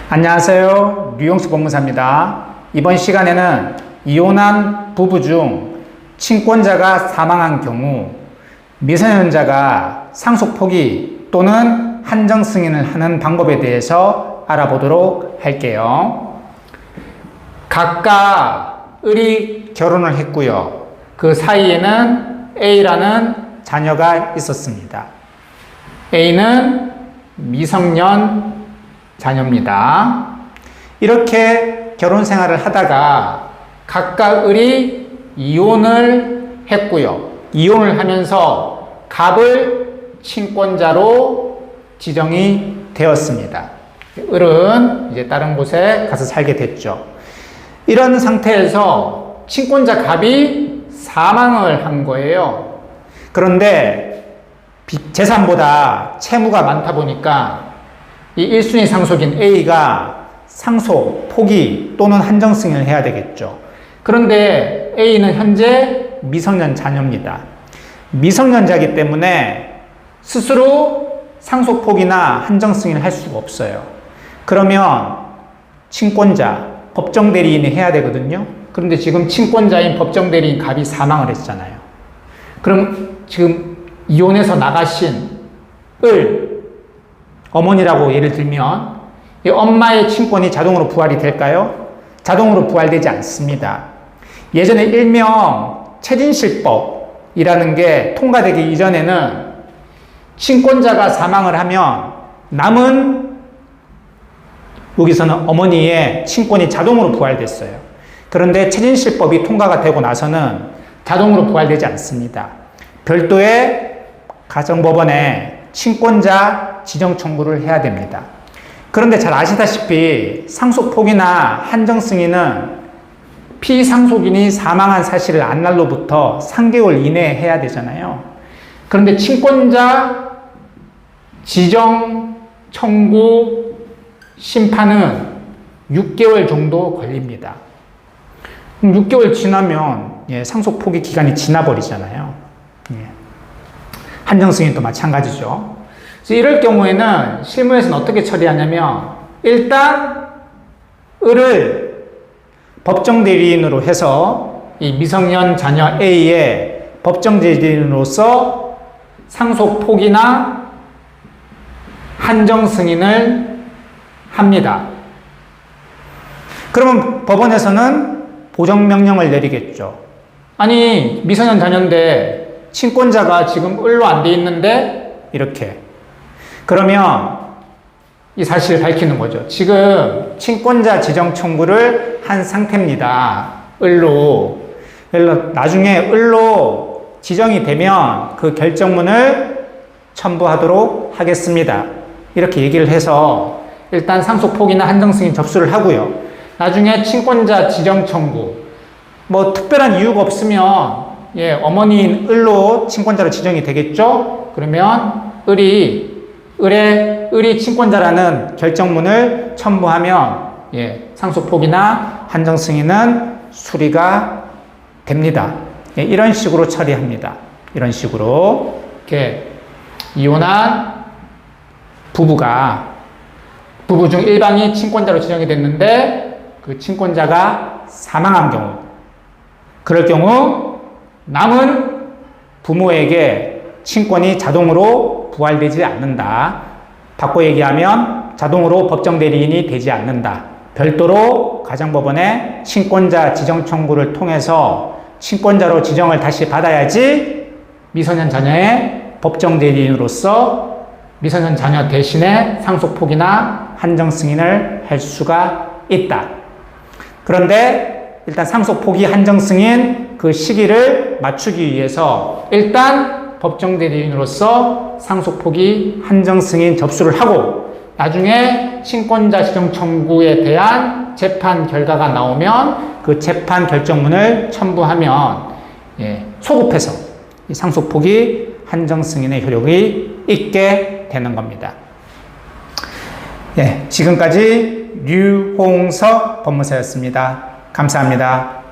안녕하세요. 류용수 법무사입니다. 이번 시간에는 이혼한 부부 중 친권자가 사망한 경우 미성년자가 상속 포기 또는 한정 승인을 하는 방법에 대해서 알아보도록 할게요. 각각 을이 결혼을 했고요. 그 사이에는 A라는 자녀가 있었습니다. A는 미성년 자녀입니다. 이렇게 결혼 생활을 하다가 각각 을이 이혼을 했고요. 이혼을 하면서 갑을 친권자로 지정이 되었습니다. 을은 이제 다른 곳에 가서 살게 됐죠. 이런 상태에서 친권자 갑이 사망을 한 거예요. 그런데 재산보다 채무가 많다 보니까 이 1순위 상속인 A가 상속, 포기 또는 한정 승인을 해야 되겠죠. 그런데 A는 현재 미성년 자녀입니다. 미성년자이기 때문에 스스로 상속, 포기나 한정 승인을 할 수가 없어요. 그러면 친권자, 법정 대리인이 해야 되거든요. 그런데 지금 친권자인 법정 대리인 갑이 사망을 했잖아요. 그럼 지금 이혼해서 나가신 을, 어머니라고 예를 들면 이 엄마의 친권이 자동으로 부활이 될까요? 자동으로 부활되지 않습니다. 예전에 일명 최진실법이라는 게 통과되기 이전에는 친권자가 사망을 하면 남은 여기서는 어머니의 친권이 자동으로 부활됐어요. 그런데 최진실법이 통과가 되고 나서는 자동으로 부활되지 않습니다. 별도의 가정법원에 친권자 지정 청구를 해야 됩니다. 그런데 잘 아시다시피 상속 포기나 한정 승인은 피상속인이 사망한 사실을 안 날로부터 3개월 이내에 해야 되잖아요. 그런데 친권자 지정 청구 심판은 6개월 정도 걸립니다. 6개월 지나면 상속 포기 기간이 지나버리잖아요. 한정 승인도 마찬가지죠. 이럴 경우에는 실무에서는 어떻게 처리하냐면 일단 을을 법정 대리인으로 해서 이 미성년 자녀 A의 법정 대리인으로서 상속 포기나 한정 승인을 합니다. 그러면 법원에서는 보정명령을 내리겠죠. 아니 미성년 자녀인데 친권자가 지금 을로 안 돼 있는데 이렇게 그러면 이 사실을 밝히는 거죠. 지금 친권자 지정 청구를 한 상태입니다. 을로 나중에 을로 지정이 되면 그 결정문을 첨부하도록 하겠습니다. 이렇게 얘기를 해서 일단 상속 포기나 한정 승인 접수를 하고요. 나중에 친권자 지정 청구 뭐 특별한 이유가 없으면 어머니인 을로 친권자로 지정이 되겠죠? 그러면 을이 친권자라는 결정문을 첨부하면 상속 포기나 한정 승인은 수리가 됩니다. 이런 식으로 처리합니다. 이런 식으로 이렇게 이혼한 부부 중 일방이 친권자로 지정이 됐는데 그 친권자가 사망한 경우 그럴 경우 남은 부모에게 친권이 자동으로 부활되지 않는다. 바꿔 얘기하면 자동으로 법정 대리인이 되지 않는다. 별도로 가정법원에 친권자 지정 청구를 통해서 친권자로 지정을 다시 받아야지 미성년 자녀의 법정 대리인으로서 미성년 자녀 대신에 상속 포기나 한정 승인을 할 수가 있다. 그런데 일단 상속 포기 한정 승인 그 시기를 맞추기 위해서 일단 법정 대리인으로서 상속 포기 한정 승인 접수를 하고 나중에 친권자 지정 청구에 대한 재판 결과가 나오면 그 재판 결정문을 첨부하면 소급해서 이 상속 포기 한정 승인의 효력이 있게 되는 겁니다. 지금까지 류홍석 법무사였습니다. 감사합니다.